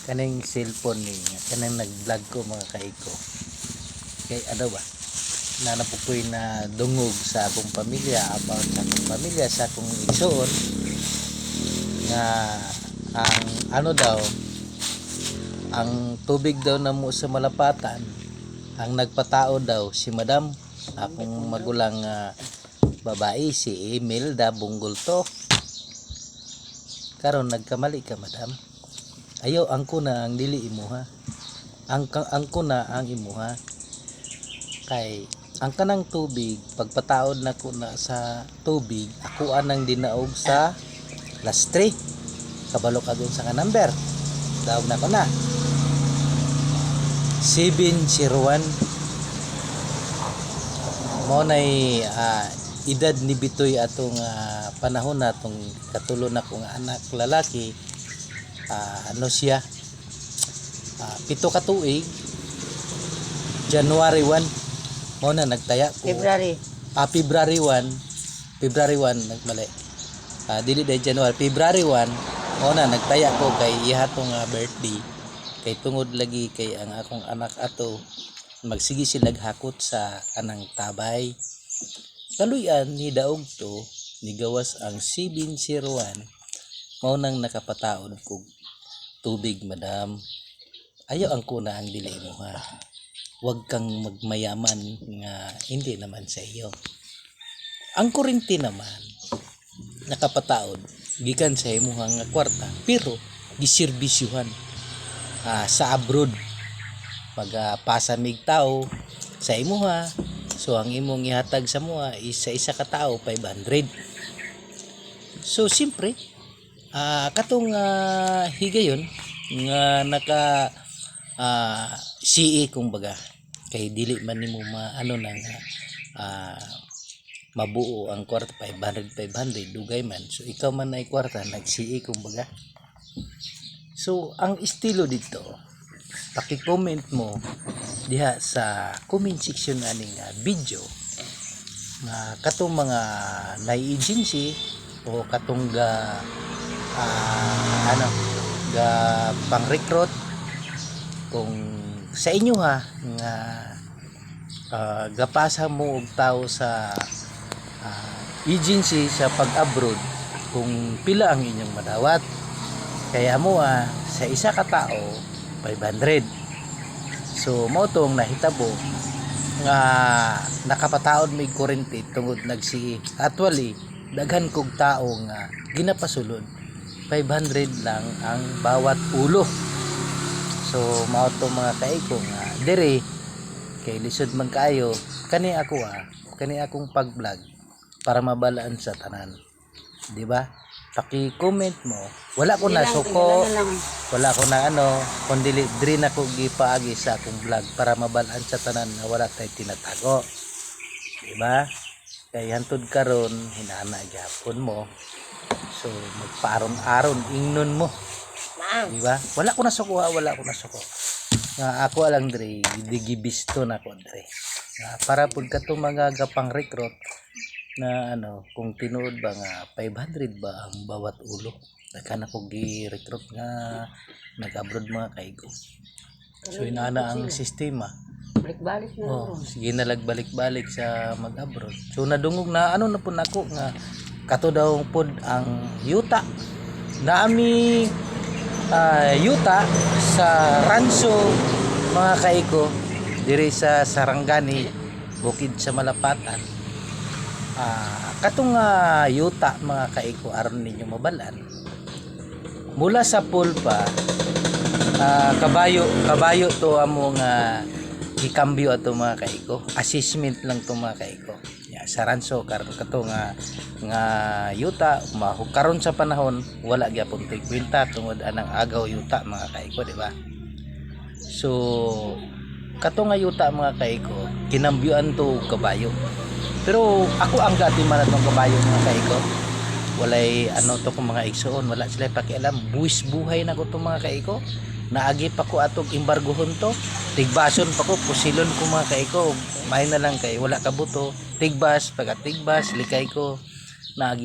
kaning cellphone ni kanang nag-vlog ko mga kaiko kay ano ba nanapukoy na dungog sa akong pamilya about sa akong pamilya sa akong igsoon nga ang ano daw ang tubig daw na mo sa malapatan ang nagpatao daw si madam akong magulang babae si Imelda Bunggulto. Karon nagkamali ka madam. Ayaw ang kuna ang dili imuha. Ang kuna ang imuha. Kay ang kanang tubig pagpataod na ko na sa tubig ako anang dinaog sa lastre. Kabalo ka dun sa number. Daog na ko na. 701 mo nay edad ni Bitoy atong panahon natong katulo na kong anak lalaki ano siya 7 ka tuig January 1 mo na nagtaya ko February 1 nagmali dili day January February 1 mo na nagtaya ko kay ihatong birthday kay tungod lagi kay ang akong anak ato magsigi sila hakot sa kanang tabay kaluyan ni daog to ni gawas ang 701 mao nang nakapataod kog tubig madam. Ayaw ang kuna ang dili mo ha. Huwag kang magmayaman nga hindi naman sa iyo. Ang kuryente naman nakapataod gikan sa imong nga kwarta pero giserbisyuhan sa abroad pagpasamig tao sa imo ha. So ang imong ihatag sa mua isa ka tao 500. So siyempre katong higayon nga naka CE kumbaga kay dili man nimo maano nang mabuo ang kwarta 500 dugay man. So ikaw man ay kwarta nag CE kumbaga. So ang estilo dito paki-comment mo diha sa comment section aning video nga katong mga na-agency o katong ga pang-recruit kung sa inyo ha nga gapasa mo og tao sa agency sa pag-abroad kung pila ang inyong madawat kaya mo sa isa ka tao 500. So mao tong nahitabo nga nakapataod may kuryente tungod nagsi actually daghan kog tao nga ginapasulod 500 lang ang bawat ulo. So mao to mga kaiko nga dire kay lisod man kaayo kani ako kani akong pag-vlog para mabalaan sa tanan. Di ba? Paki-comment mo. Wala ko na suko. Wala ko na kundi diri na ko gipaagi sa akong vlog para mabalaan sa tanan na wala tay tinatago. Di ba? Kay hantod karon hinana gyapon mo. So magpaaron-aron ingnon mo. Di ba? Wala ko na suko, wala ko na suko. Nga ako lang diri digibisto na ko diri. Para pud kato mga gapang recruit na kung tinuod ba nga 500 ba ang bawat ulo nagkan ako gi-recruit nga nag-abroad mga kaigo. So inaana ang sistema balik-balik na sige na balik-balik sa mag-abroad. So nadungog na na po nako nga kato daw pod ang yuta naami yuta sa Ranso mga kaigo diri sa Sarangani bukid sa Malapatan. Katong yuta mga kaiko aron ninyo mabalan mula sa pulpa kabayo to among gikambyo ato mga kaiko assessment lang to mga kaiko sa Ranso kato nga yuta karon sa panahon wala gyapon kwenta tungod anang agaw yuta mga kaiko di ba? So kato nga yuta mga kaiko kinambyoan to kabayo. Pero ako ang gatiman atong kabayo mga kaiko. Walay to kung mga igsoon, wala sila pakialam. Buwis buhay na ko to mga kaiko. Naagi pa ko atog embargohon to. Tigbason pa ko, pusilon ko mga kaiko. Mahin na lang kay wala ka buto. Tigbas, pagka tigbas, likay ko. Naagi